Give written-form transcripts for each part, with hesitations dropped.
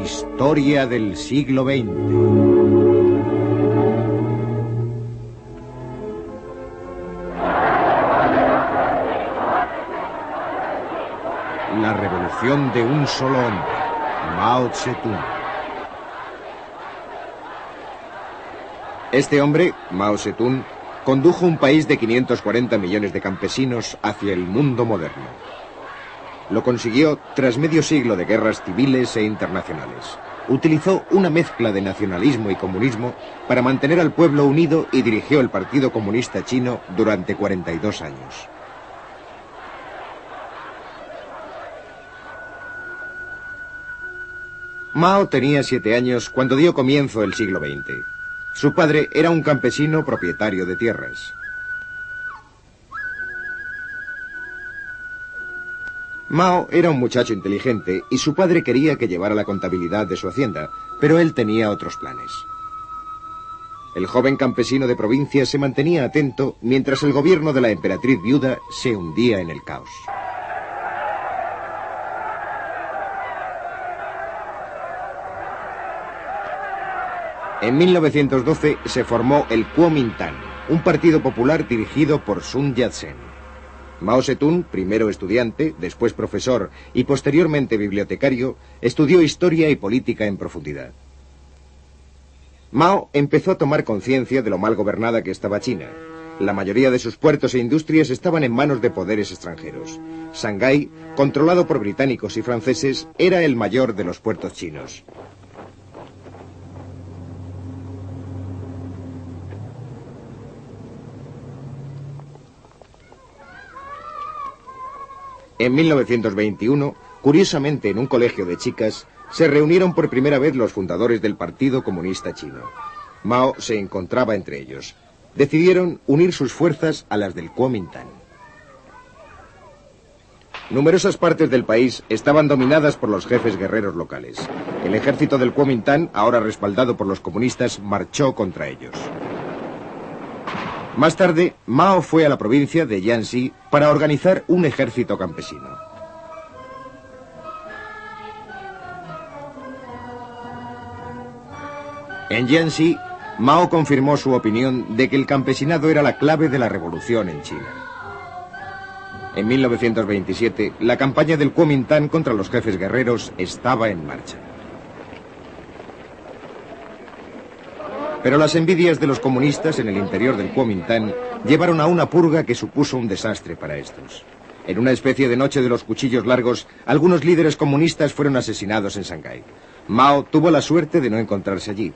Historia del siglo XX. La revolución de un solo hombre, Mao Zedong. Este hombre, Mao Zedong, condujo un país de 540 millones de campesinos hacia el mundo moderno. Lo consiguió tras medio siglo de guerras civiles e internacionales. Utilizó una mezcla de nacionalismo y comunismo para mantener al pueblo unido y dirigió el Partido Comunista Chino durante 42 años. Mao tenía 7 años cuando dio comienzo el siglo XX. Su padre era un campesino propietario de tierras. Mao era un muchacho inteligente y su padre quería que llevara la contabilidad de su hacienda, pero él tenía otros planes. El joven campesino de provincia se mantenía atento mientras el gobierno de la emperatriz viuda se hundía en el caos. En 1912 se formó el Kuomintang, un partido popular dirigido por Sun Yat-sen. Mao Zedong, primero estudiante, después profesor y posteriormente bibliotecario, estudió historia y política en profundidad. Mao empezó a tomar conciencia de lo mal gobernada que estaba China. La mayoría de sus puertos e industrias estaban en manos de poderes extranjeros. Shanghái, controlado por británicos y franceses, era el mayor de los puertos chinos. En 1921, curiosamente en un colegio de chicas, se reunieron por primera vez los fundadores del Partido Comunista Chino. Mao se encontraba entre ellos. Decidieron unir sus fuerzas a las del Kuomintang. Numerosas partes del país estaban dominadas por los jefes guerreros locales. El ejército del Kuomintang, ahora respaldado por los comunistas, marchó contra ellos. Más tarde, Mao fue a la provincia de Jiangxi para organizar un ejército campesino. En Jiangxi, Mao confirmó su opinión de que el campesinado era la clave de la revolución en China. En 1927, la campaña del Kuomintang contra los jefes guerreros estaba en marcha. Pero las envidias de los comunistas en el interior del Kuomintang llevaron a una purga que supuso un desastre para estos. En una especie de noche de los cuchillos largos, algunos líderes comunistas fueron asesinados en Shanghái. Mao tuvo la suerte de no encontrarse allí.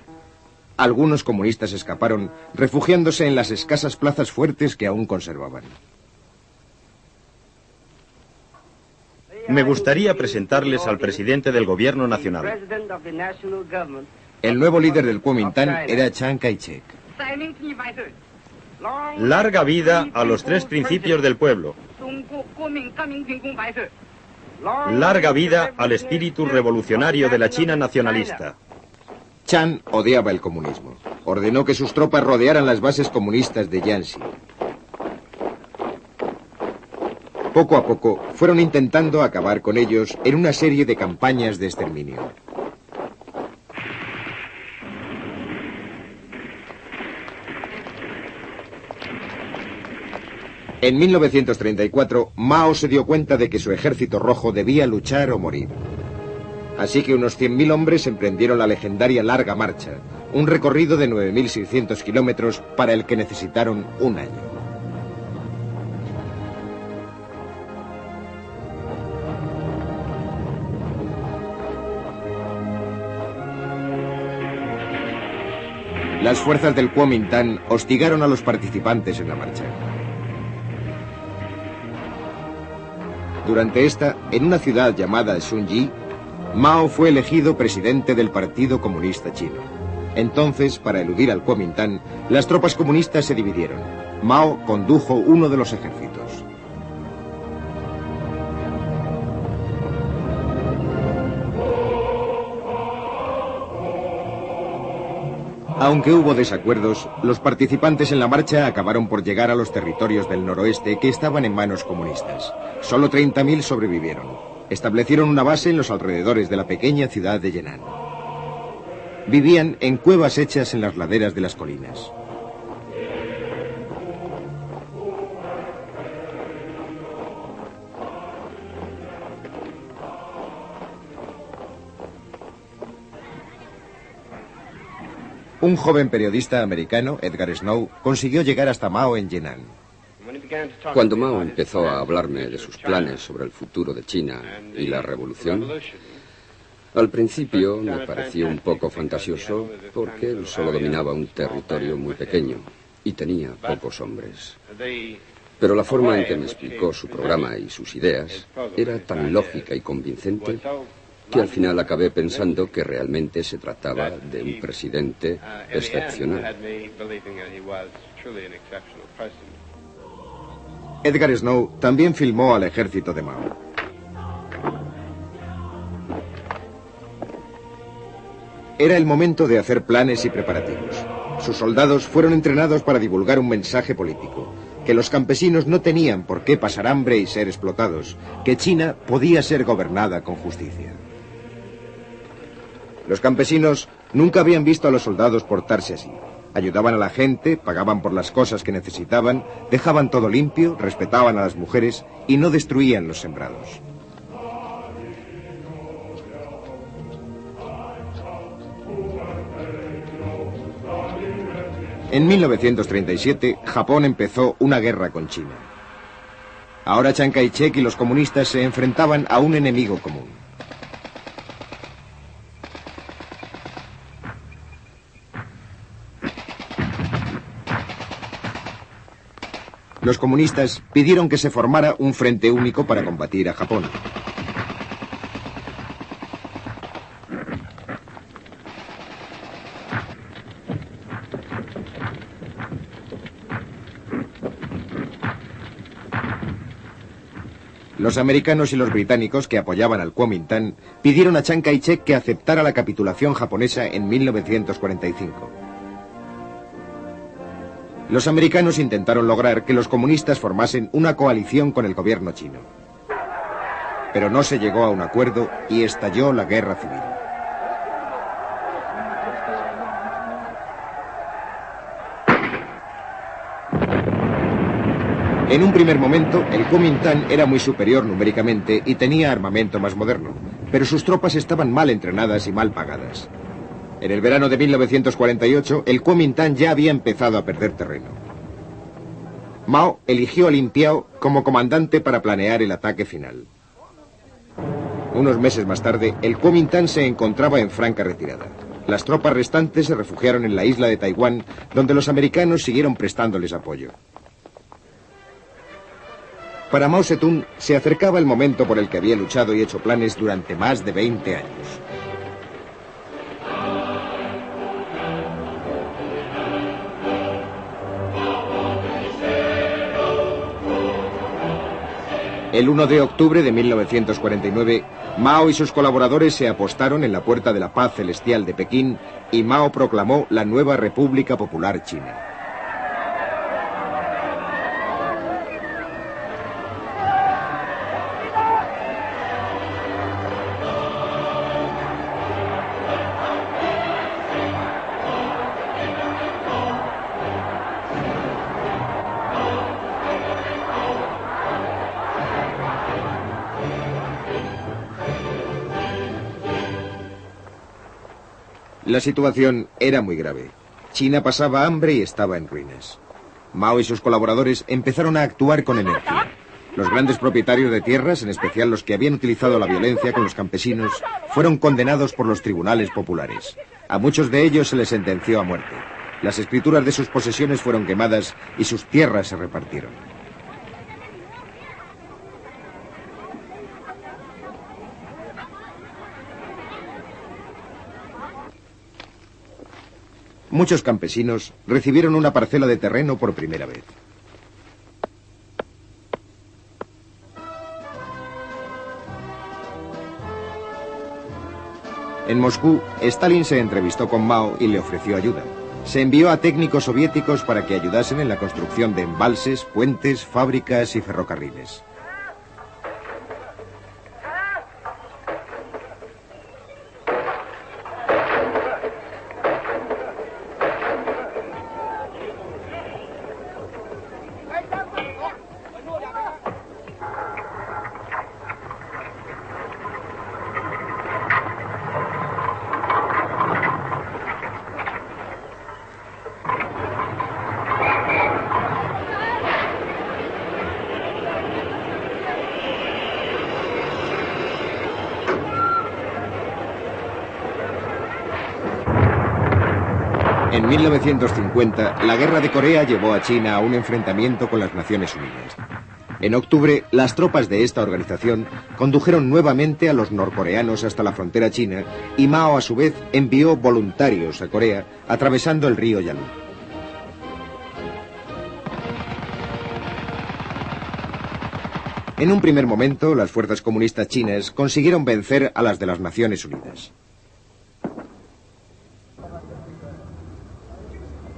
Algunos comunistas escaparon, refugiándose en las escasas plazas fuertes que aún conservaban. Me gustaría presentarles al presidente del gobierno nacional. El nuevo líder del Kuomintang era Chiang Kai-shek. Larga vida a los 3 principios del pueblo. Larga vida al espíritu revolucionario de la China nacionalista. Chiang odiaba el comunismo. Ordenó que sus tropas rodearan las bases comunistas de Jiangxi. Poco a poco fueron intentando acabar con ellos en una serie de campañas de exterminio. En 1934, Mao se dio cuenta de que su ejército rojo debía luchar o morir. Así que unos 100.000 hombres emprendieron la legendaria Larga Marcha, un recorrido de 9.600 kilómetros para el que necesitaron un año. Las fuerzas del Kuomintang hostigaron a los participantes en la marcha. Durante esta, en una ciudad llamada Shunji, Mao fue elegido presidente del Partido Comunista Chino. Entonces, para eludir al Kuomintang, las tropas comunistas se dividieron. Mao condujo uno de los ejércitos. Aunque hubo desacuerdos, los participantes en la marcha acabaron por llegar a los territorios del noroeste que estaban en manos comunistas. Solo 30.000 sobrevivieron. Establecieron una base en los alrededores de la pequeña ciudad de Yenan. Vivían en cuevas hechas en las laderas de las colinas. Un joven periodista americano, Edgar Snow, consiguió llegar hasta Mao en Yenan. Cuando Mao empezó a hablarme de sus planes sobre el futuro de China y la revolución, al principio me pareció un poco fantasioso porque él solo dominaba un territorio muy pequeño y tenía pocos hombres. Pero la forma en que me explicó su programa y sus ideas era tan lógica y convincente que al final acabé pensando que realmente se trataba de un presidente excepcional. Edgar Snow también filmó al ejército de Mao. Era el momento de hacer planes y preparativos. Sus soldados fueron entrenados para divulgar un mensaje político, que los campesinos no tenían por qué pasar hambre y ser explotados, que China podía ser gobernada con justicia. Los campesinos nunca habían visto a los soldados portarse así. Ayudaban a la gente, pagaban por las cosas que necesitaban, dejaban todo limpio, respetaban a las mujeres y no destruían los sembrados. En 1937, Japón empezó una guerra con China. Ahora Chiang Kai-shek y los comunistas se enfrentaban a un enemigo común. Los comunistas pidieron que se formara un frente único para combatir a Japón. Los americanos y los británicos que apoyaban al Kuomintang pidieron a Chiang Kai-shek que aceptara la capitulación japonesa en 1945. Los americanos intentaron lograr que los comunistas formasen una coalición con el gobierno chino. Pero no se llegó a un acuerdo y estalló la guerra civil. En un primer momento, el Kuomintang era muy superior numéricamente y tenía armamento más moderno, pero sus tropas estaban mal entrenadas y mal pagadas. En el verano de 1948, el Kuomintang ya había empezado a perder terreno. Mao eligió a Lin Piao como comandante para planear el ataque final. Unos meses más tarde, el Kuomintang se encontraba en franca retirada. Las tropas restantes se refugiaron en la isla de Taiwán, donde los americanos siguieron prestándoles apoyo. Para Mao Zedong se acercaba el momento por el que había luchado y hecho planes durante más de 20 años. El 1 de octubre de 1949, Mao y sus colaboradores se apostaron en la Puerta de la Paz Celestial de Pekín y Mao proclamó la nueva República Popular China. La situación era muy grave. China pasaba hambre y estaba en ruinas. Mao y sus colaboradores empezaron a actuar con energía. Los grandes propietarios de tierras, en especial los que habían utilizado la violencia con los campesinos, fueron condenados por los tribunales populares. A muchos de ellos se les sentenció a muerte. Las escrituras de sus posesiones fueron quemadas y sus tierras se repartieron. Muchos campesinos recibieron una parcela de terreno por primera vez. En Moscú, Stalin se entrevistó con Mao y le ofreció ayuda. Se envió a técnicos soviéticos para que ayudasen en la construcción de embalses, puentes, fábricas y ferrocarriles. En 1950, la Guerra de Corea llevó a China a un enfrentamiento con las Naciones Unidas. En octubre, las tropas de esta organización condujeron nuevamente a los norcoreanos hasta la frontera china y Mao, a su vez, envió voluntarios a Corea atravesando el río Yalu. En un primer momento, las fuerzas comunistas chinas consiguieron vencer a las de las Naciones Unidas.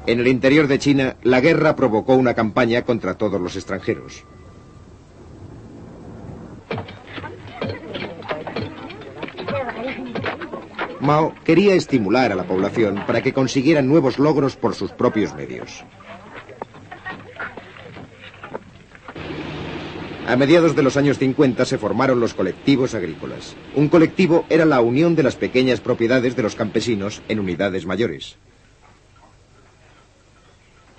En el interior de China, la guerra provocó una campaña contra todos los extranjeros. Mao quería estimular a la población para que consiguieran nuevos logros por sus propios medios. A mediados de los años 50 se formaron los colectivos agrícolas. Un colectivo era la unión de las pequeñas propiedades de los campesinos en unidades mayores.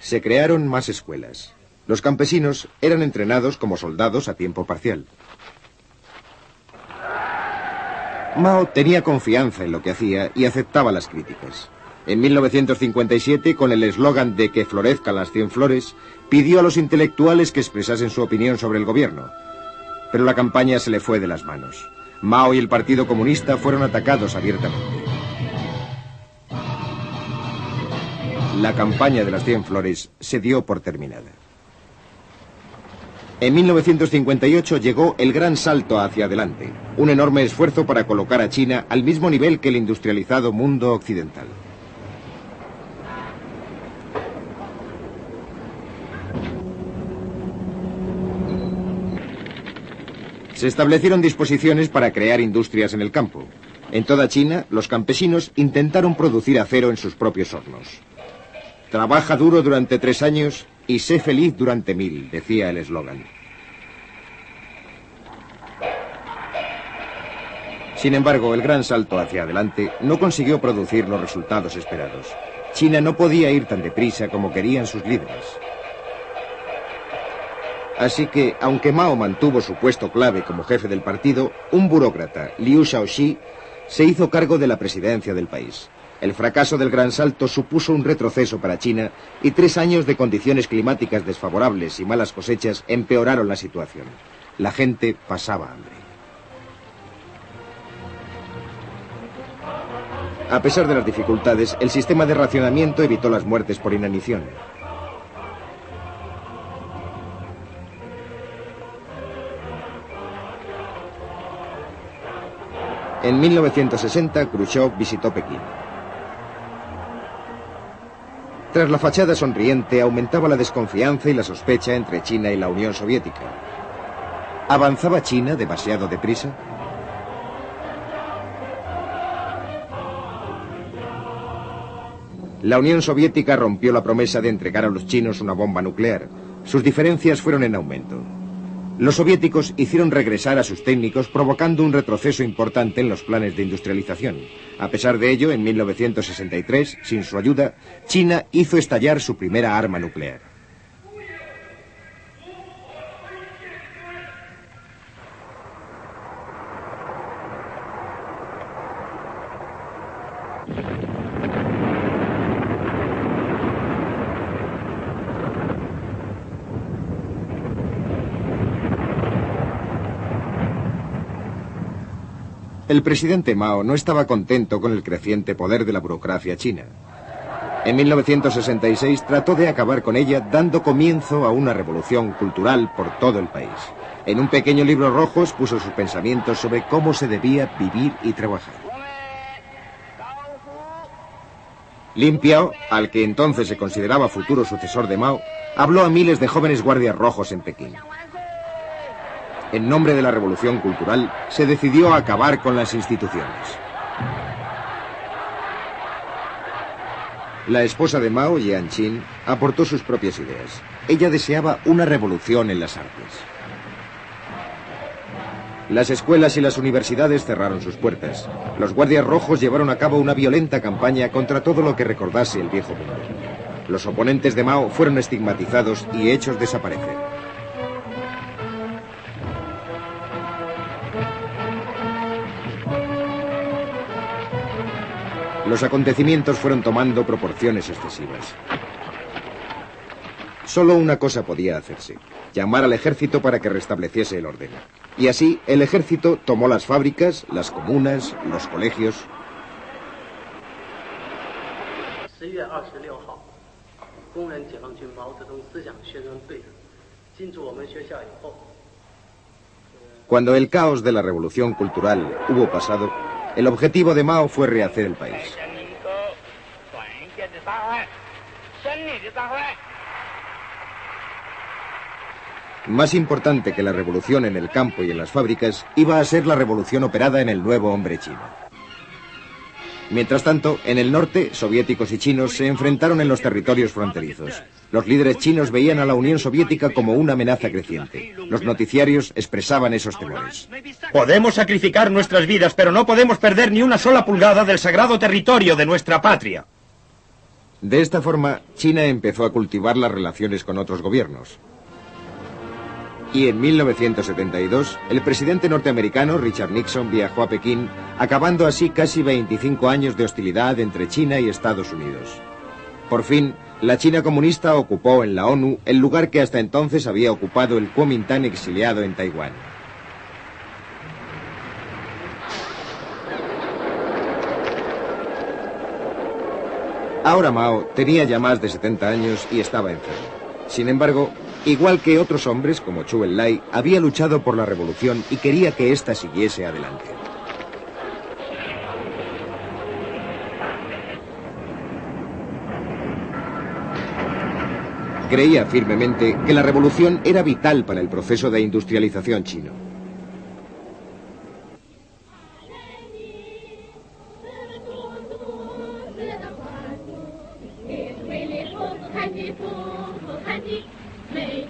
Se crearon más escuelas. Los campesinos eran entrenados como soldados a tiempo parcial. Mao tenía confianza en lo que hacía y aceptaba las críticas. En 1957, con el eslogan de que florezcan las 100 flores, pidió a los intelectuales que expresasen su opinión sobre el gobierno. Pero la campaña se le fue de las manos. Mao y el Partido Comunista fueron atacados abiertamente. La campaña de las 100 flores se dio por terminada. En 1958 llegó el gran salto hacia adelante, un enorme esfuerzo para colocar a China al mismo nivel que el industrializado mundo occidental. Se establecieron disposiciones para crear industrias en el campo. En toda China, los campesinos intentaron producir acero en sus propios hornos. Trabaja duro durante 3 años y sé feliz durante 1000, decía el eslogan. Sin embargo, el gran salto hacia adelante no consiguió producir los resultados esperados. China no podía ir tan deprisa como querían sus líderes. Así que, aunque Mao mantuvo su puesto clave como jefe del partido, un burócrata, Liu Shaoxi, se hizo cargo de la presidencia del país. El fracaso del gran salto supuso un retroceso para China y 3 años de condiciones climáticas desfavorables y malas cosechas empeoraron la situación. La gente pasaba hambre. A pesar de las dificultades, el sistema de racionamiento evitó las muertes por inanición. En 1960, Khrushchev visitó Pekín. Tras la fachada sonriente, aumentaba la desconfianza y la sospecha entre China y la Unión Soviética. ¿Avanzaba China demasiado deprisa? La Unión Soviética rompió la promesa de entregar a los chinos una bomba nuclear. Sus diferencias fueron en aumento. Los soviéticos hicieron regresar a sus técnicos, provocando un retroceso importante en los planes de industrialización. A pesar de ello, en 1963, sin su ayuda, China hizo estallar su primera arma nuclear. El presidente Mao no estaba contento con el creciente poder de la burocracia china. En 1966 trató de acabar con ella, dando comienzo a una revolución cultural por todo el país. En un pequeño libro rojo expuso sus pensamientos sobre cómo se debía vivir y trabajar. Lin Piao, al que entonces se consideraba futuro sucesor de Mao, habló a miles de jóvenes guardias rojos en Pekín. En nombre de la revolución cultural, se decidió acabar con las instituciones. La esposa de Mao, Jiang Qin, aportó sus propias ideas. Ella deseaba una revolución en las artes. Las escuelas y las universidades cerraron sus puertas. Los guardias rojos llevaron a cabo una violenta campaña contra todo lo que recordase el viejo mundo. Los oponentes de Mao fueron estigmatizados y hechos desaparecer. los acontecimientos fueron tomando proporciones excesivas. Solo una cosa podía hacerse: llamar al ejército para que restableciese el orden. Y así, el ejército tomó las fábricas, las comunas, los colegios. Cuando el caos de la revolución cultural hubo pasado, el objetivo de Mao fue rehacer el país. Más importante que la revolución en el campo y en las fábricas, iba a ser la revolución operada en el nuevo hombre chino. Mientras tanto, en el norte, soviéticos y chinos se enfrentaron en los territorios fronterizos. Los líderes chinos veían a la Unión Soviética como una amenaza creciente. Los noticiarios expresaban esos temores. Podemos sacrificar nuestras vidas, pero no podemos perder ni una sola pulgada del sagrado territorio de nuestra patria. De esta forma, China empezó a cultivar las relaciones con otros gobiernos. Y en 1972, el presidente norteamericano Richard Nixon viajó a Pekín, acabando así casi 25 años de hostilidad entre China y Estados Unidos. Por fin, la China comunista ocupó en la ONU el lugar que hasta entonces había ocupado el Kuomintang exiliado en Taiwán. Ahora Mao tenía ya más de 70 años y estaba enfermo. Sin embargo, igual que otros hombres como Zhou Enlai, había luchado por la revolución y quería que ésta siguiese adelante. Creía firmemente que la revolución era vital para el proceso de industrialización chino.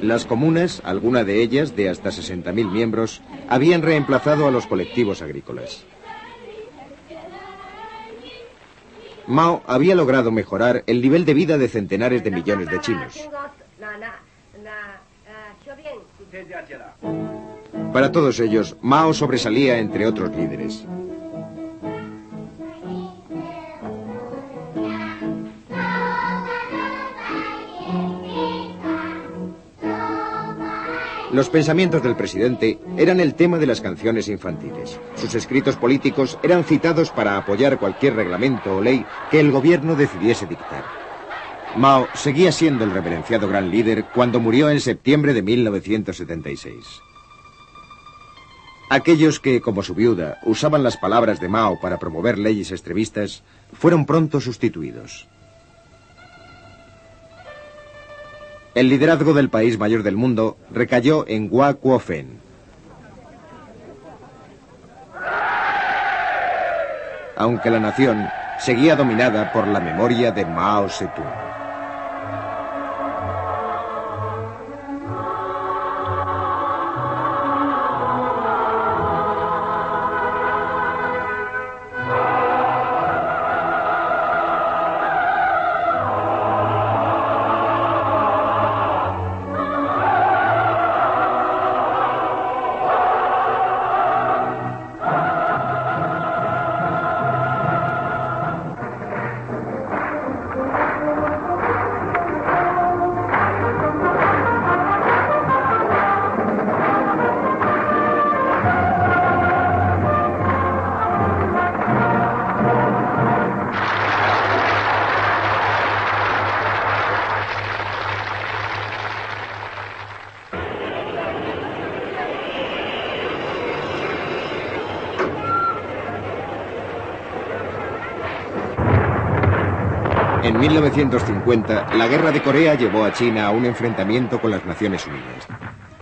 Las comunas, alguna de ellas de hasta 60.000 miembros, habían reemplazado a los colectivos agrícolas. Mao había logrado mejorar el nivel de vida de centenares de millones de chinos. Para todos ellos, Mao sobresalía entre otros líderes. Los pensamientos del presidente eran el tema de las canciones infantiles. Sus escritos políticos eran citados para apoyar cualquier reglamento o ley que el gobierno decidiese dictar. Mao seguía siendo el reverenciado gran líder cuando murió en septiembre de 1976. Aquellos que, como su viuda, usaban las palabras de Mao para promover leyes extremistas, fueron pronto sustituidos. El liderazgo del país mayor del mundo recayó en Hua Kuo-fen. Aunque la nación seguía dominada por la memoria de Mao Zedong. En 1950, la Guerra de Corea llevó a China a un enfrentamiento con las Naciones Unidas.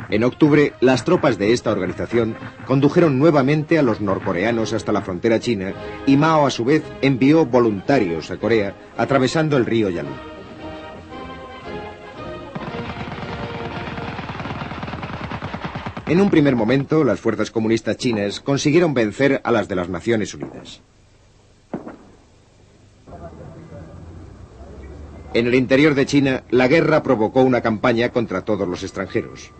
En octubre, las tropas de esta organización condujeron nuevamente a los norcoreanos hasta la frontera china y Mao, a su vez, envió voluntarios a Corea atravesando el río Yalu. En un primer momento, las fuerzas comunistas chinas consiguieron vencer a las de las Naciones Unidas. En el interior de China, la guerra provocó una campaña contra todos los extranjeros.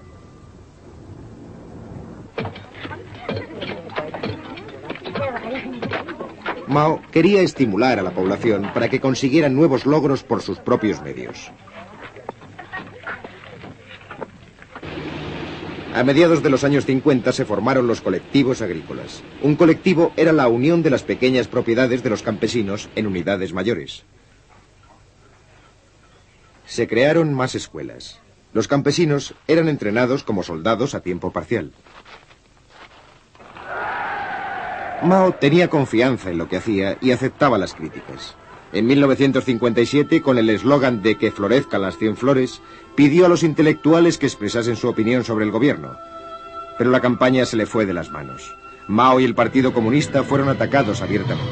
Mao quería estimular a la población para que consiguieran nuevos logros por sus propios medios. A mediados de los años 50 se formaron los colectivos agrícolas. Un colectivo era la unión de las pequeñas propiedades de los campesinos en unidades mayores. Se crearon más escuelas. Los campesinos eran entrenados como soldados a tiempo parcial. Mao tenía confianza en lo que hacía y aceptaba las críticas. En 1957, con el eslogan de que florezcan las 100 flores, pidió a los intelectuales que expresasen su opinión sobre el gobierno. Pero la campaña se le fue de las manos. Mao y el Partido Comunista fueron atacados abiertamente.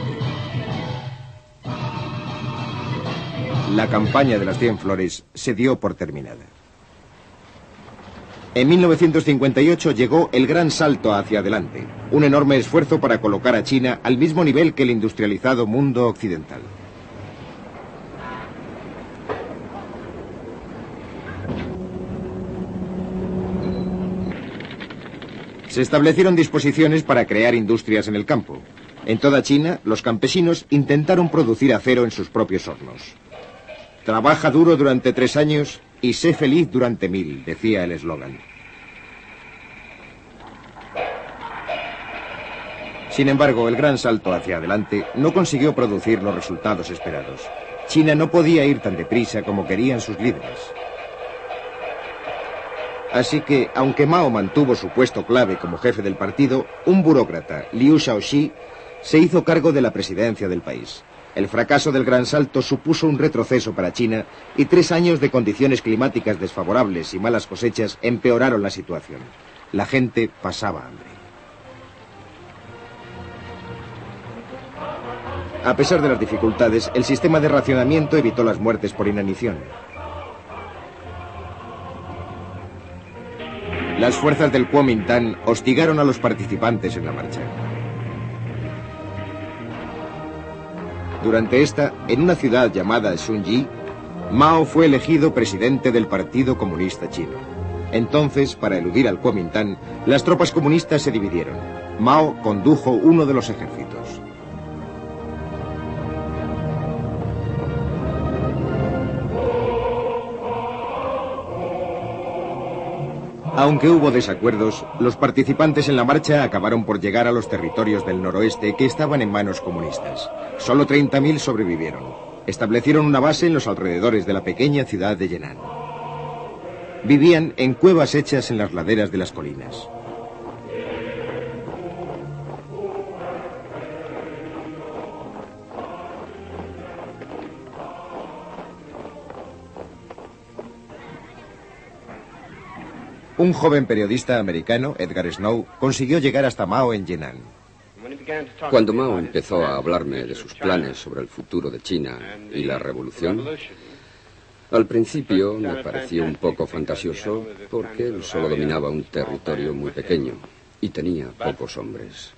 La campaña de las 100 flores se dio por terminada. En 1958 llegó el gran salto hacia adelante, un enorme esfuerzo para colocar a China al mismo nivel que el industrializado mundo occidental. Se establecieron disposiciones para crear industrias en el campo. En toda China, los campesinos intentaron producir acero en sus propios hornos. Trabaja duro durante 3 años y sé feliz durante 1000, decía el eslogan. Sin embargo, el gran salto hacia adelante no consiguió producir los resultados esperados. China no podía ir tan deprisa como querían sus líderes. Así que, aunque Mao mantuvo su puesto clave como jefe del partido, un burócrata, Liu Shaoxi, se hizo cargo de la presidencia del país. El fracaso del gran salto supuso un retroceso para China y 3 años de condiciones climáticas desfavorables y malas cosechas empeoraron la situación. La gente pasaba hambre. A pesar de las dificultades, el sistema de racionamiento evitó las muertes por inanición. Las fuerzas del Kuomintang hostigaron a los participantes en la marcha. Durante esta, en una ciudad llamada Shunji, Mao fue elegido presidente del Partido Comunista Chino. Entonces, para eludir al Kuomintang, las tropas comunistas se dividieron. Mao condujo uno de los ejércitos. Aunque hubo desacuerdos, los participantes en la marcha acabaron por llegar a los territorios del noroeste que estaban en manos comunistas. Solo 30.000 sobrevivieron. Establecieron una base en los alrededores de la pequeña ciudad de Yenan. Vivían en cuevas hechas en las laderas de las colinas. Un joven periodista americano, Edgar Snow, consiguió llegar hasta Mao en Yenan. Cuando Mao empezó a hablarme de sus planes sobre el futuro de China y la revolución, al principio me pareció un poco fantasioso porque él solo dominaba un territorio muy pequeño y tenía pocos hombres.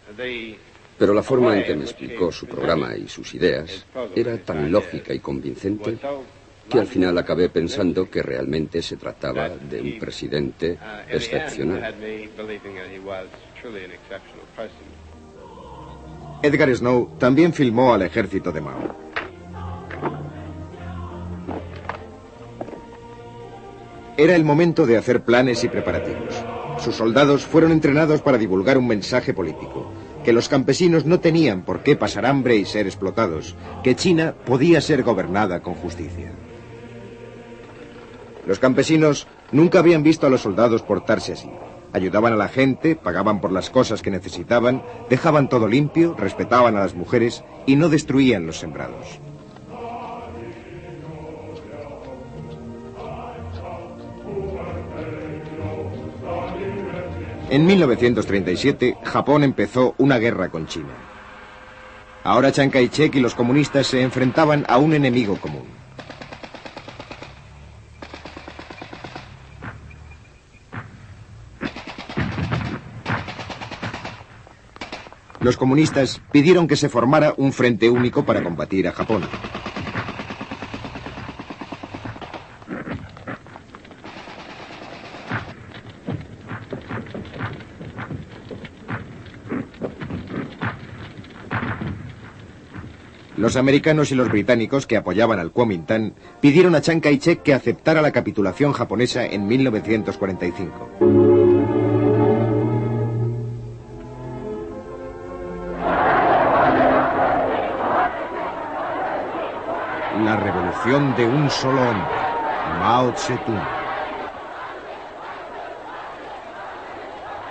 Pero la forma en que me explicó su programa y sus ideas era tan lógica y convincente que al final acabé pensando que realmente se trataba de un presidente excepcional. Edgar Snow también filmó al ejército de Mao. Era el momento de hacer planes y preparativos. Sus soldados fueron entrenados para divulgar un mensaje político, que los campesinos no tenían por qué pasar hambre y ser explotados, que China podía ser gobernada con justicia. Los campesinos nunca habían visto a los soldados portarse así. Ayudaban a la gente, pagaban por las cosas que necesitaban, dejaban todo limpio, respetaban a las mujeres y no destruían los sembrados. En 1937, Japón empezó una guerra con China. Ahora Chiang Kai-shek y los comunistas se enfrentaban a un enemigo común. Los comunistas pidieron que se formara un frente único para combatir a Japón. Los americanos y los británicos que apoyaban al Kuomintang pidieron a Chiang Kai-shek que aceptara la capitulación japonesa en 1945. La revolución de un solo hombre, Mao Zedong.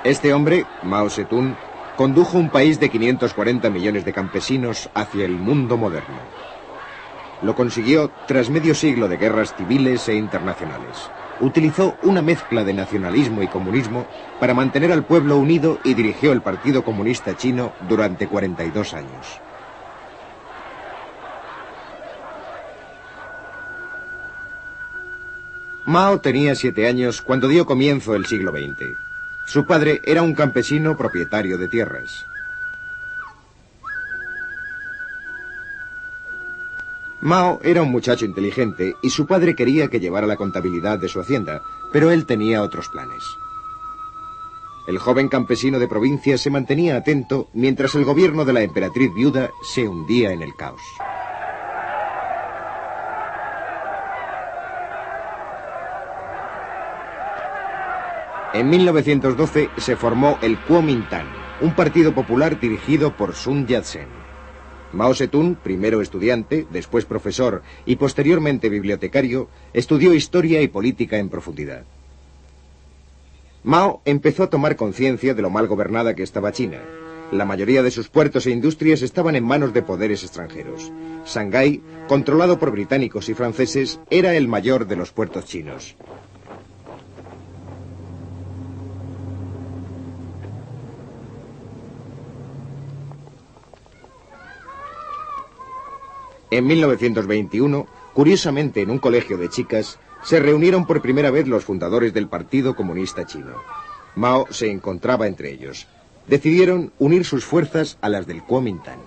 Este hombre, Mao Zedong, condujo un país de 540 millones de campesinos hacia el mundo moderno. Lo consiguió tras medio siglo de guerras civiles e internacionales. Utilizó una mezcla de nacionalismo y comunismo para mantener al pueblo unido y dirigió el Partido Comunista Chino durante 42 años. Mao tenía 7 años cuando dio comienzo el siglo XX. Su padre era un campesino propietario de tierras. Mao era un muchacho inteligente y su padre quería que llevara la contabilidad de su hacienda, pero él tenía otros planes. El joven campesino de provincia se mantenía atento mientras el gobierno de la emperatriz viuda se hundía en el caos. En 1912 se formó el Kuomintang, un partido popular dirigido por Sun Yat-sen. Mao Zedong, primero estudiante, después profesor y posteriormente bibliotecario, estudió historia y política en profundidad. Mao empezó a tomar conciencia de lo mal gobernada que estaba China. La mayoría de sus puertos e industrias estaban en manos de poderes extranjeros. Shanghái, controlado por británicos y franceses, era el mayor de los puertos chinos. En 1921, curiosamente en un colegio de chicas, se reunieron por primera vez los fundadores del Partido Comunista Chino. Mao se encontraba entre ellos. Decidieron unir sus fuerzas a las del Kuomintang.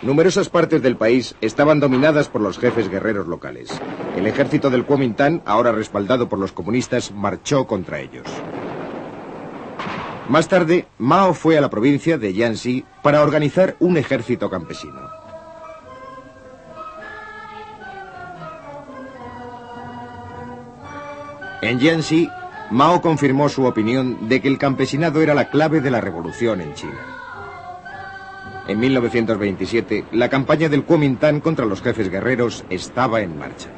Numerosas partes del país estaban dominadas por los jefes guerreros locales. El ejército del Kuomintang, ahora respaldado por los comunistas, marchó contra ellos. Más tarde, Mao fue a la provincia de Jiangxi para organizar un ejército campesino. En Jiangxi, Mao confirmó su opinión de que el campesinado era la clave de la revolución en China. En 1927, la campaña del Kuomintang contra los jefes guerreros estaba en marcha.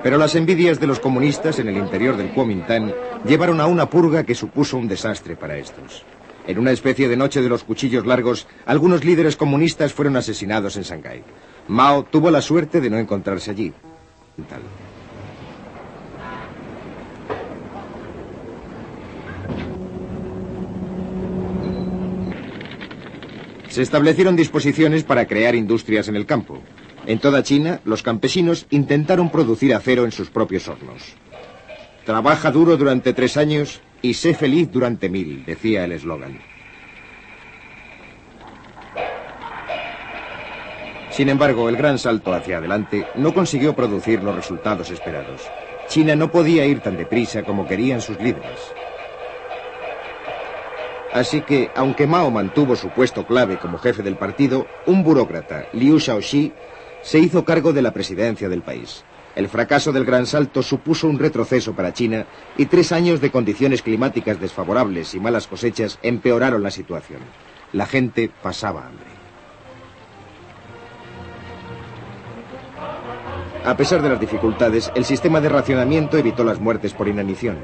Pero las envidias de los comunistas en el interior del Kuomintang llevaron a una purga que supuso un desastre para estos. En una especie de noche de los cuchillos largos, algunos líderes comunistas fueron asesinados en Shanghái. Mao tuvo la suerte de no encontrarse allí. Se establecieron disposiciones para crear industrias en el campo. En toda China, los campesinos intentaron producir acero en sus propios hornos. Trabaja duro durante 3 años y sé feliz durante 1000, decía el eslogan. Sin embargo, el gran salto hacia adelante no consiguió producir los resultados esperados. China no podía ir tan deprisa como querían sus líderes. Así que, aunque Mao mantuvo su puesto clave como jefe del partido, un burócrata, Liu Shaoxi, se hizo cargo de la presidencia del país. El fracaso del gran salto supuso un retroceso para China y 3 años de condiciones climáticas desfavorables y malas cosechas empeoraron la situación. La gente pasaba hambre. A pesar de las dificultades, el sistema de racionamiento evitó las muertes por inanición.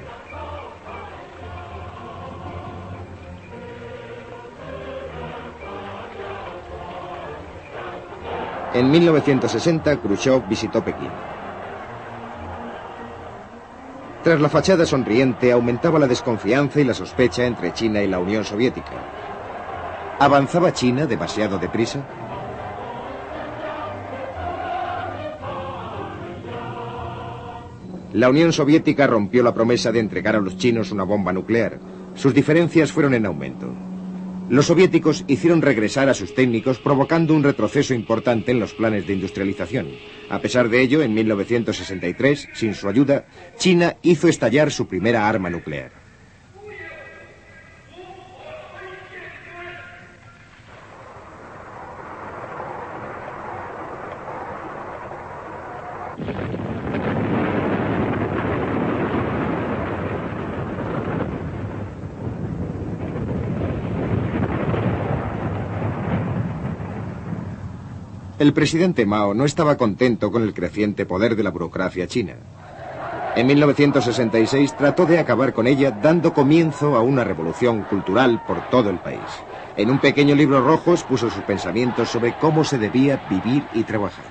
En 1960, Khrushchev visitó Pekín. Tras la fachada sonriente, aumentaba la desconfianza y la sospecha entre China y la Unión Soviética. ¿Avanzaba China demasiado deprisa? La Unión Soviética rompió la promesa de entregar a los chinos una bomba nuclear. Sus diferencias fueron en aumento. Los soviéticos hicieron regresar a sus técnicos, provocando un retroceso importante en los planes de industrialización. A pesar de ello, en 1963, sin su ayuda, China hizo estallar su primera arma nuclear. El presidente Mao no estaba contento con el creciente poder de la burocracia china. En 1966 trató de acabar con ella dando comienzo a una revolución cultural por todo el país. En un pequeño libro rojo expuso sus pensamientos sobre cómo se debía vivir y trabajar.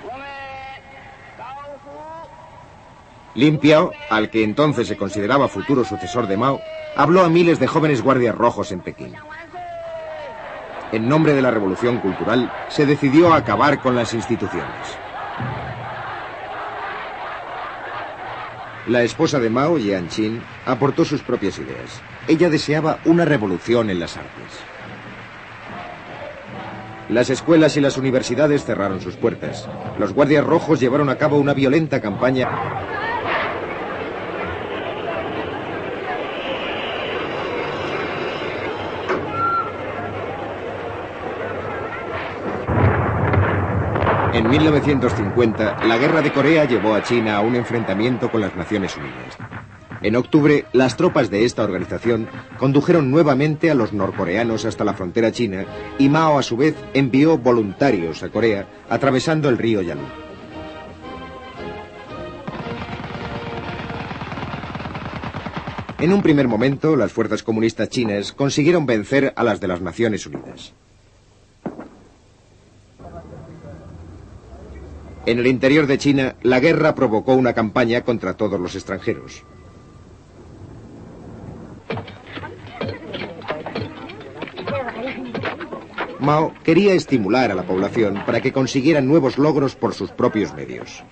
Lin Piao, al que entonces se consideraba futuro sucesor de Mao, habló a miles de jóvenes guardias rojos en Pekín. En nombre de la revolución cultural, se decidió acabar con las instituciones. La esposa de Mao, Jiang Qin, aportó sus propias ideas. Ella deseaba una revolución en las artes. Las escuelas y las universidades cerraron sus puertas. Los guardias rojos llevaron a cabo una violenta campaña. En 1950, la Guerra de Corea llevó a China a un enfrentamiento con las Naciones Unidas. En octubre, las tropas de esta organización condujeron nuevamente a los norcoreanos hasta la frontera china y Mao, a su vez, envió voluntarios a Corea atravesando el río Yalu. En un primer momento, las fuerzas comunistas chinas consiguieron vencer a las de las Naciones Unidas. En el interior de China, la guerra provocó una campaña contra todos los extranjeros. Mao quería estimular a la población para que consiguieran nuevos logros por sus propios medios.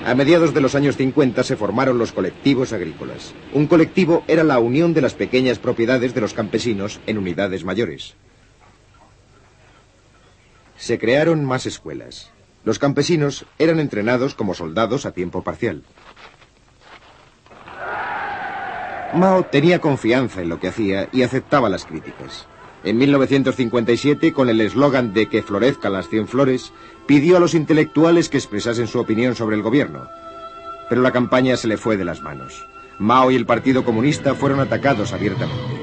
A mediados de los años 50 se formaron los colectivos agrícolas. Un colectivo era la unión de las pequeñas propiedades de los campesinos en unidades mayores. Se crearon más escuelas. Los campesinos eran entrenados como soldados a tiempo parcial. Mao tenía confianza en lo que hacía y aceptaba las críticas. En 1957, con el eslogan de que florezcan las 100 flores, pidió a los intelectuales que expresasen su opinión sobre el gobierno. Pero la campaña se le fue de las manos. Mao y el Partido Comunista fueron atacados abiertamente.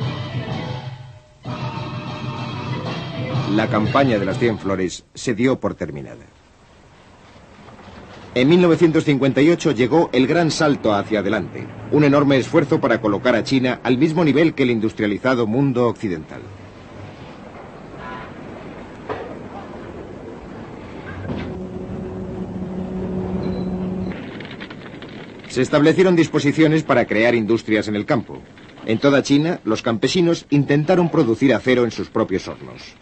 La campaña de las 100 flores se dio por terminada. En 1958 llegó el gran salto hacia adelante, un enorme esfuerzo para colocar a China al mismo nivel que el industrializado mundo occidental. Se establecieron disposiciones para crear industrias en el campo. En toda China, los campesinos intentaron producir acero en sus propios hornos.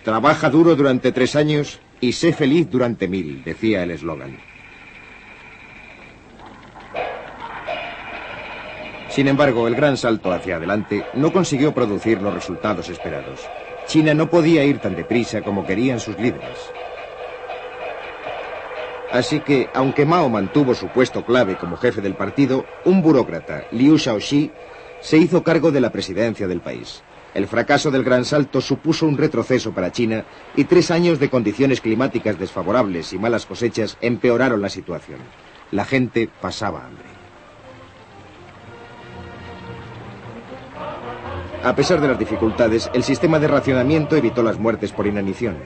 Trabaja duro durante 3 años y sé feliz durante 1000, decía el eslogan. Sin embargo, el gran salto hacia adelante no consiguió producir los resultados esperados. China no podía ir tan deprisa como querían sus líderes. Así que, aunque Mao mantuvo su puesto clave como jefe del partido, un burócrata, Liu Shaoxi, se hizo cargo de la presidencia del país. El fracaso del gran salto supuso un retroceso para China y 3 años de condiciones climáticas desfavorables y malas cosechas empeoraron la situación. La gente pasaba hambre. A pesar de las dificultades, el sistema de racionamiento evitó las muertes por inanición.